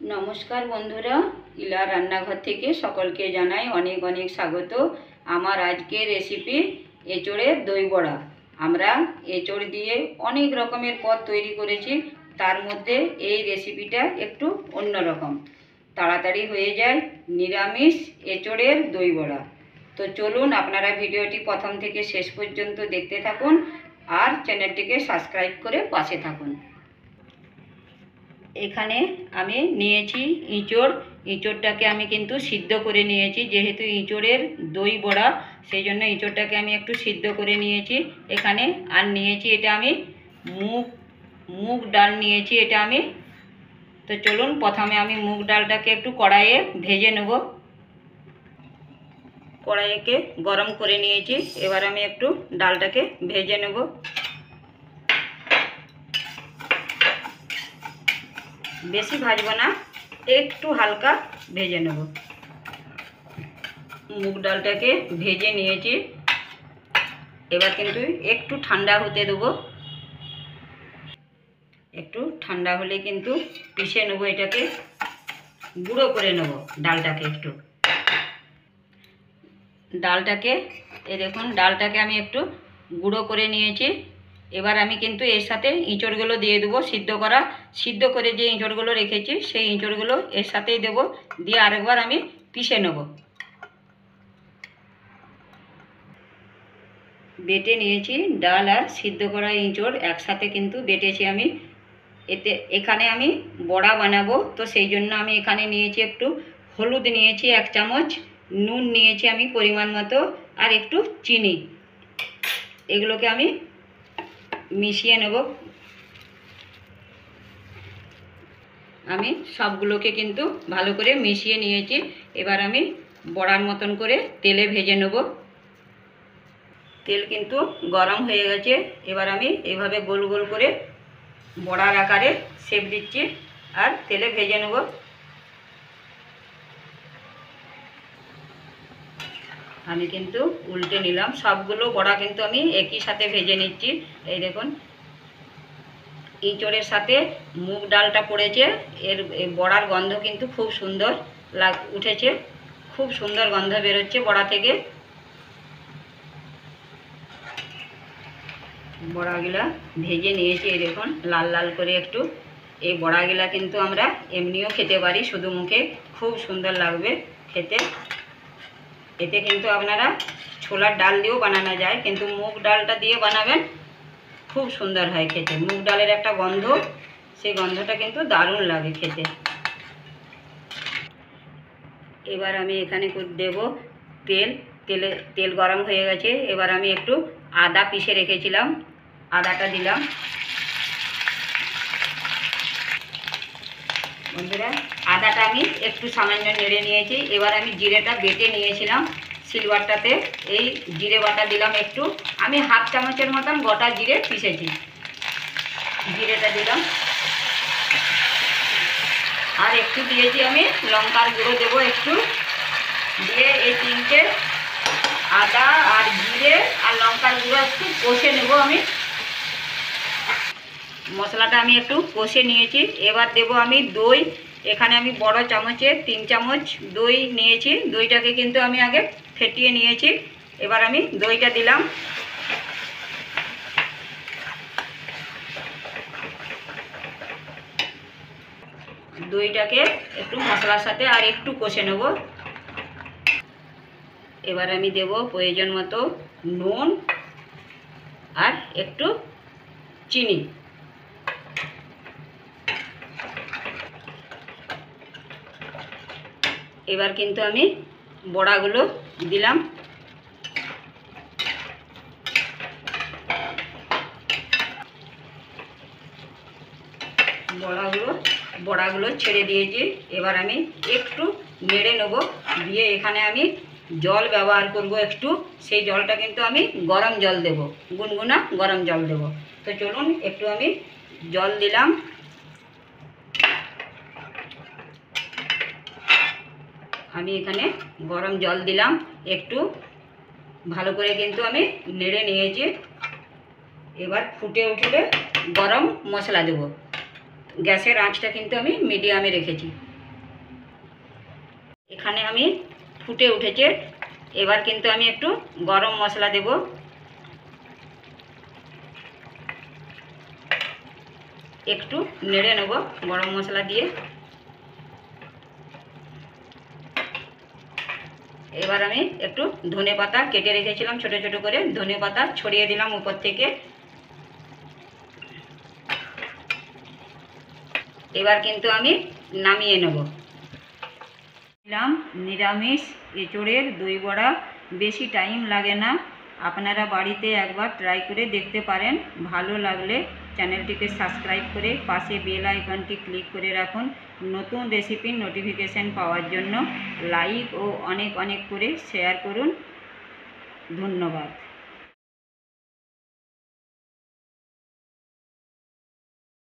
নমস্কার বন্ধুরা, ইলা রান্নাঘর থেকে সকলকে জানাই অনেক অনেক স্বাগত। আমার আজকের রেসিপি এঁচোড়ের দই বড়া। আমরা এঁচোড় দিয়ে অনেক রকমের পদ তৈরি করেছি, তার মধ্যে এই রেসিপিটা একটু অন্যরকম, তাড়াতাড়ি হয়ে যায় নিরামিষ এঁচোড়ের দই বড়া। তো চলুন আপনারা ভিডিওটি প্রথম থেকে শেষ পর্যন্ত দেখতে থাকুন আর চ্যানেলটিকে সাবস্ক্রাইব করে পাশে থাকুন। এখানে আমি নিয়েছি ইঁচড়টাকে আমি কিন্তু সিদ্ধ করে নিয়েছি, যেহেতু ইঁচড়ের দই বড়া সেই জন্য ইঁচড়টাকে আমি একটু সিদ্ধ করে নিয়েছি এখানে। আর নিয়েছি এটা আমি মুগ ডাল নিয়েছি এটা আমি। তো চলুন প্রথমে আমি মুগ ডালটাকে একটু কড়াইয়ে ভেজে নেব। কড়াইকে গরম করে নিয়েছি, এবার আমি একটু ডালটাকে ভেজে নেব। বেশি ভাজবো না, একটু হালকা ভেজে নেব। মুগ ডালটাকে ভেজে নিয়েছি, এবার কিন্তু একটু ঠান্ডা হতে দেবো। একটু ঠান্ডা হলে কিন্তু পিষে নেবো, এটাকে গুঁড়ো করে নেব ডালটাকে। এই দেখুন ডালটাকে আমি একটু গুঁড়ো করে নিয়েছি। এবার আমি কিন্তু এর সাথে ইঁচড়গুলো দিয়ে দেবো, সিদ্ধ করে যে ইঁচড়গুলো রেখেছি সেই ইঁচড়গুলো এর সাথেই দেবো, দিয়ে আরেকবার আমি পিষে নেব। বেটে নিয়েছি ডাল আর সিদ্ধ করা ইঁচড় একসাথে কিন্তু বেটেছি আমি। এখানে আমি বড়া বানাবো, তো সেই জন্য আমি এখানে নিয়েছি একটু হলুদ নিয়েছি 1 চামচ, নুন নিয়েছি আমি পরিমাণ মতো, আর একটু চিনি। এগুলোকে আমি মিশিয়ে নেব। আমি সবগুলোকে কিন্তু ভালো করে মিশিয়ে নিয়েছি। এবার আমি বড়ার মতন করে তেলে ভেজে নেব। তেল কিন্তু গরম হয়ে গেছে, এবার আমি এইভাবে গোল গোল করে বড়ার আকারে শেপ দিচ্ছি আর তেলে ভেজে নেব। আমি কিন্তু উল্টে নিলাম, সবগুলো বড়া কিন্তু আমি একই সাথে ভেজে নিচ্ছি। এই দেখুন ইঁচড়ের সাথে মুগ ডালটা পড়েছে, এর বড়ার গন্ধ কিন্তু খুব সুন্দর উঠেছে, খুব সুন্দর গন্ধ বেরোচ্ছে বড়া থেকে। বড়াগুলা ভেজে নিয়েছি, এই দেখুন লাল লাল করে একটু। এই বড়াগুলা কিন্তু আমরা এমনিও খেতে পারি, শুধু মুখে খুব সুন্দর লাগবে খেতে। এতে কিন্তু আপনারা ছোলার ডাল দিয়েও বানানো যায়, কিন্তু মুগ ডালটা দিয়ে বানাবেন, খুব সুন্দর হয় খেতে। মুগ ডালের একটা গন্ধ, সেই গন্ধটা কিন্তু দারুণ লাগে খেতে। এবার আমি এখানে দেব তেল গরম হয়ে গেছে। এবার আমি একটু আদা পিষে রেখেছিলাম, আদাটা দিলাম। বন্ধুরা আদাটা আমি একটু সামান্য নেড়ে নিয়েছি। এবার আমি জিরেটা বেটে নিয়েছিলাম সিলভারটাতে, এই জিরে বাটা দিলাম একটু। আমি 1/2 চামচের মতন গোটা জিরে পিষেছি, জিরেটা দিলাম। আর একটু দিয়েছি আমি লঙ্কার গুঁড়ো দেবো একটু, দিয়ে এই তিনটে আদা আর জিরে আর লঙ্কার গুঁড়ো একটু কষে নেব আমি। মশলাটা আমি একটু কষে নিয়েছি। এবার দেব আমি দই। এখানে আমি বড় চামচে 3 চামচ দই নিয়েছি। দইটাকে কিন্তু আমি আগে ফেটিয়ে নিয়েছি। এবার আমি দইটা দিলাম। দইটাকে একটু মশলার সাথে আর একটু কষে নেব। এবার আমি দেব প্রয়োজন মতো নুন আর একটু চিনি। এবার কিন্তু আমি বড়াগুলো দিলাম। বড়াগুলো ছেড়ে দিয়েছি। এবার আমি একটু নেড়ে নেব, দিয়ে এখানে আমি জল ব্যবহার করব একটু। সেই জলটা কিন্তু আমি গরম জল দেব, গুনগুনা গরম জল দেব। তো চলুন একটু আমি জল দিলাম। আমি এখানে গরম জল দিলাম একটু, ভালো করে কিন্তু আমি নেড়ে নিয়েছি। এবার ফুটে উঠলে গরম মশলা দেব। গ্যাসের আঁচটা কিন্তু আমি মিডিয়ামে রেখেছি। এখানে আমি ফুটে উঠেছে। এবার কিন্তু আমি একটু গরম মশলা দেব। একটু নেড়ে নেব গরম মশলা দিয়ে। এবার আমি একটু ধনেপাতা কেটে রেখেছিলাম ছোট ছোট করে, ধনেপাতা ছড়িয়ে দিলাম উপর থেকে। এবার কিন্তু আমি নামিয়ে নেব। দিলাম নিরামিষ এঁচোড়ের দই বড়া। বেশি টাইম লাগে না, আপনারা বাড়িতে একবার ট্রাই করে দেখতে পারেন। ভালো লাগলে চ্যানেলটিকে সাবস্ক্রাইব করে পাশে বেল আইকনটি ক্লিক করে রাখুন নতুন রেসিপির নোটিফিকেশান পাওয়ার জন্য। লাইক ও অনেক অনেক করে শেয়ার করুন। ধন্যবাদ।